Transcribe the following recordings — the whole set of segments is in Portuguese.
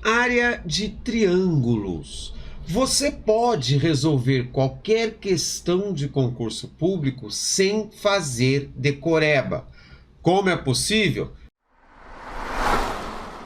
Área de triângulos. Você pode resolver qualquer questão de concurso público sem fazer decoreba. Como é possível?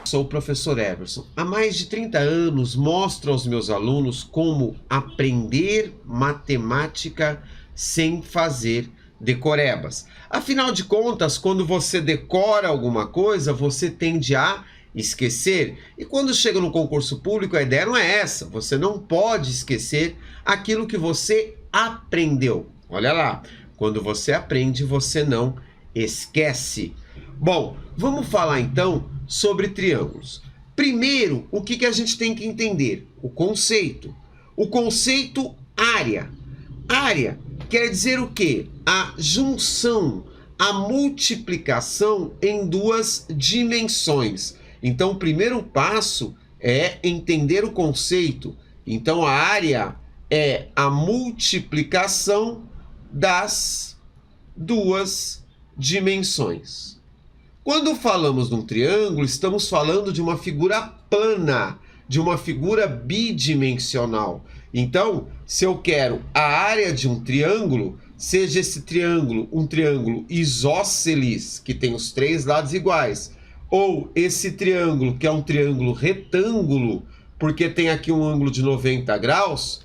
Sou o professor Everson. Há mais de 30 anos mostro aos meus alunos como aprender matemática sem fazer decorebas. Afinal de contas, quando você decora alguma coisa, você tende a esquecer. E quando chega no concurso público, a ideia não é essa. Você não pode esquecer aquilo que você aprendeu. Olha lá, quando você aprende, você não esquece. Bom, vamos falar então sobre triângulos. Primeiro, o que a gente tem que entender? O conceito. O conceito área. Área quer dizer o quê? A junção, a multiplicação em duas dimensões. Então, o primeiro passo é entender o conceito. Então, a área é a multiplicação das duas dimensões. Quando falamos de um triângulo, estamos falando de uma figura plana, de uma figura bidimensional. Então, se eu quero a área de um triângulo, seja esse triângulo um triângulo isósceles, que tem os três lados iguais, ou esse triângulo que é um triângulo retângulo, porque tem aqui um ângulo de 90 graus,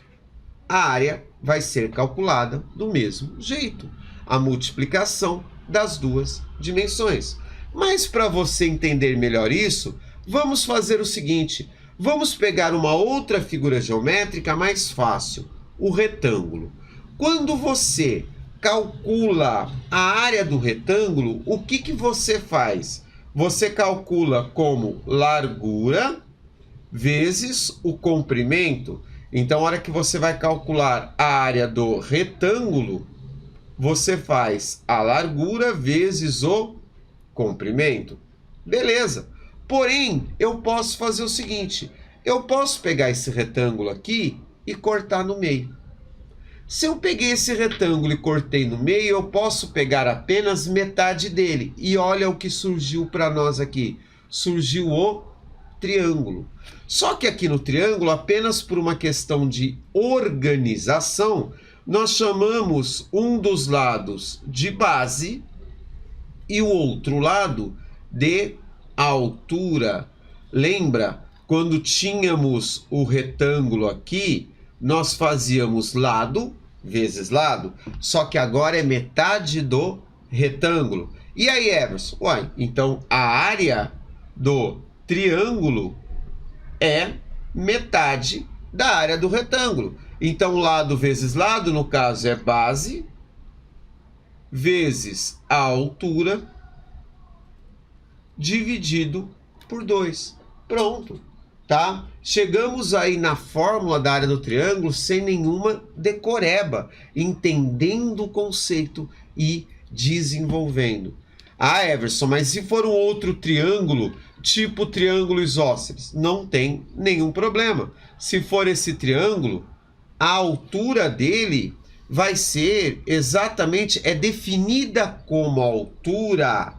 a área vai ser calculada do mesmo jeito. A multiplicação das duas dimensões. Mas para você entender melhor isso, vamos fazer o seguinte. Vamos pegar uma outra figura geométrica mais fácil, o retângulo. Quando você calcula a área do retângulo, o que você faz? Você calcula como largura vezes o comprimento. Então, a hora que você vai calcular a área do retângulo, você faz a largura vezes o comprimento. Beleza. Porém, eu posso fazer o seguinte. Eu posso pegar esse retângulo aqui e cortar no meio. Se eu peguei esse retângulo e cortei no meio, eu posso pegar apenas metade dele. E olha o que surgiu para nós aqui. Surgiu o triângulo. Só que aqui no triângulo, apenas por uma questão de organização, nós chamamos um dos lados de base e o outro lado de altura. Lembra, quando tínhamos o retângulo aqui, nós fazíamos lado vezes lado, só que agora é metade do retângulo. E aí, Everson? Uai, então a área do triângulo é metade da área do retângulo. Então, lado vezes lado, no caso, é base vezes a altura dividido por 2. Pronto, tá? Chegamos aí na fórmula da área do triângulo sem nenhuma decoreba, entendendo o conceito e desenvolvendo. Ah, Everson, mas se for um outro triângulo, tipo triângulo isósceles, não tem nenhum problema. Se for esse triângulo, a altura dele vai ser exatamente, é definida como altura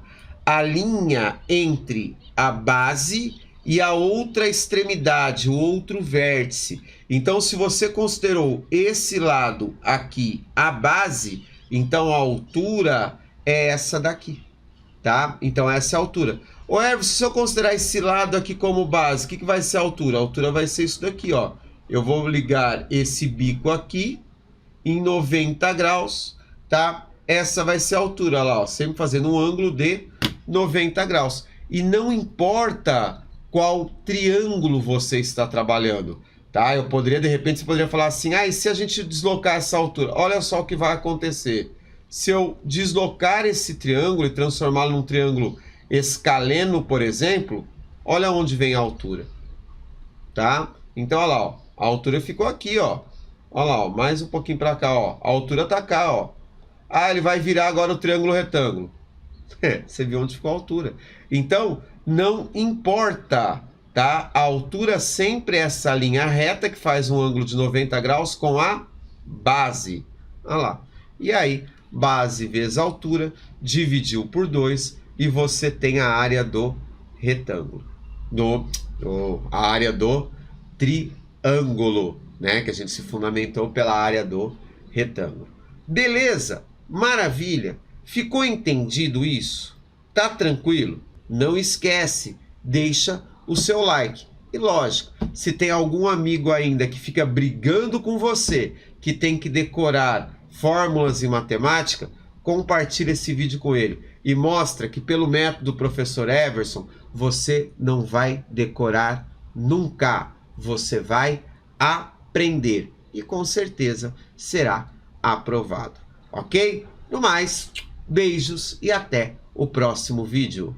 a linha entre a base e a outra extremidade, o outro vértice. Então, se você considerou esse lado aqui a base, então a altura é essa daqui, tá? Então, essa é a altura. Ô, Everson, se eu considerar esse lado aqui como base, o que vai ser a altura? A altura vai ser isso daqui, ó. Eu vou ligar esse bico aqui em 90 graus, tá? Essa vai ser a altura lá, ó, sempre fazendo um ângulo de 90 graus. E não importa qual triângulo você está trabalhando, tá? Eu poderia, de repente, você poderia falar assim, ah, e se a gente deslocar essa altura? Olha só o que vai acontecer. Se eu deslocar esse triângulo e transformá-lo num triângulo escaleno, por exemplo, olha onde vem a altura, tá? Então, olha lá, ó, a altura ficou aqui, ó. Olha lá, ó, mais um pouquinho para cá, ó. A altura tá cá, ó. Ah, ele vai virar agora o triângulo retângulo. Você viu onde ficou a altura. Então, não importa, tá? A altura sempre é essa linha reta que faz um ângulo de 90 graus com a base. Olha lá. E aí, base vezes altura, dividiu por 2 e você tem a área do retângulo, a área do triângulo, né? Que a gente se fundamentou pela área do retângulo. Beleza? Maravilha! Ficou entendido isso? Tá tranquilo? Não esquece, deixa o seu like. E lógico, se tem algum amigo ainda que fica brigando com você, que tem que decorar fórmulas em matemática, compartilha esse vídeo com ele e mostra que pelo método do professor Everson, você não vai decorar nunca. Você vai aprender e com certeza será aprovado. Ok? No mais, beijos e até o próximo vídeo.